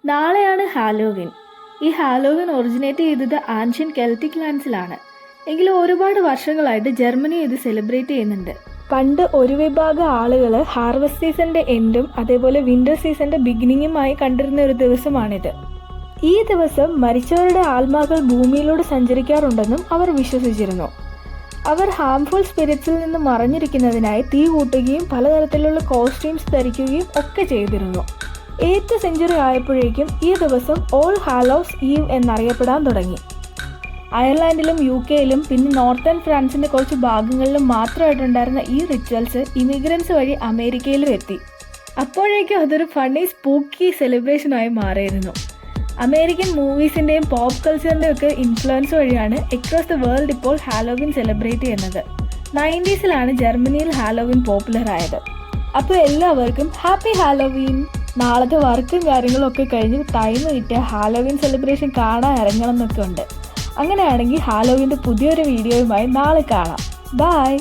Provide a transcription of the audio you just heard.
നാളെയാണ് ഹാലോവിൻ. ഈ Halloween originate ചെയ്തത് ആൻഷ്യൻ കെൽറ്റിക് ലാൻഡ്സിലാണ്. എങ്കിലും ഒരുപാട് വർഷങ്ങളായിട്ട് ജർമ്മനി ഇത് സെലിബ്രേറ്റ് ചെയ്യുന്നുണ്ട്. പണ്ട് ഒരു വിഭാഗം ആളുകൾ ഹാർവസ്റ്റ് സീസണിൻ്റെ എൻഡും അതേപോലെ വിൻ്റർ സീസണിൻ്റെ ബിഗിനിങ്ങുമായി കണ്ടിരുന്ന ഒരു ദിവസമാണിത്. ഈ ദിവസം മരിച്ചവരുടെ ആത്മാക്കൾ ഭൂമിയിലൂടെ സഞ്ചരിക്കാറുണ്ടെന്നും അവർ വിശ്വസിച്ചിരുന്നു. അവർ ഹാംഫുൾ സ്പിരിറ്റ്സിൽ നിന്ന് മറഞ്ഞിരിക്കുന്നതിനായി തീ കൂട്ടുകയും പലതരത്തിലുള്ള കോസ്റ്റ്യൂംസ് ധരിക്കുകയും ഒക്കെ ചെയ്തിരുന്നു. 8th സെഞ്ച്വറി ആയപ്പോഴേക്കും ഈ ദിവസം ഓൾ ഹാലോസ് ഈവ് എന്നറിയപ്പെടാൻ തുടങ്ങി. അയർലാൻഡിലും UK-യിലും പിന്നെ നോർത്തേൺ ഫ്രാൻസിൻ്റെ കുറച്ച് ഭാഗങ്ങളിലും മാത്രമായിട്ടുണ്ടായിരുന്ന ഈ റിച്വൽസ് ഇമിഗ്രൻസ് വഴി അമേരിക്കയിലും എത്തി. അപ്പോഴേക്കും അതൊരു ഫണ്ണി സ്പൂക്കി സെലിബ്രേഷനായി മാറിയിരുന്നു. അമേരിക്കൻ മൂവീസിൻ്റെയും പോപ്പ് കൾച്ചറിൻ്റെയും ഒക്കെ ഇൻഫ്ലുവൻസ് വഴിയാണ് അക്രോസ് ദ വേൾഡ് ഇപ്പോൾ ഹാലോവിൻ സെലിബ്രേറ്റ് ചെയ്യുന്നത്. 90s ജർമ്മനിയിൽ ഹാലോവിൻ പോപ്പുലർ ആയത്. അപ്പോൾ എല്ലാവർക്കും ഹാപ്പി ഹാലോവീൻ. നാളത്തെ വർക്കും കാര്യങ്ങളും ഒക്കെ കഴിഞ്ഞ് ടൈം കിട്ടിയ ഹാലോവിൻ സെലിബ്രേഷൻ കാണാൻ ഇറങ്ങണം എന്നൊക്കെ ഉണ്ട്. അങ്ങനെയാണെങ്കിൽ ഹാലോവിൻ്റെ പുതിയൊരു വീഡിയോയുമായി നാളെ കാണാം. ബൈ.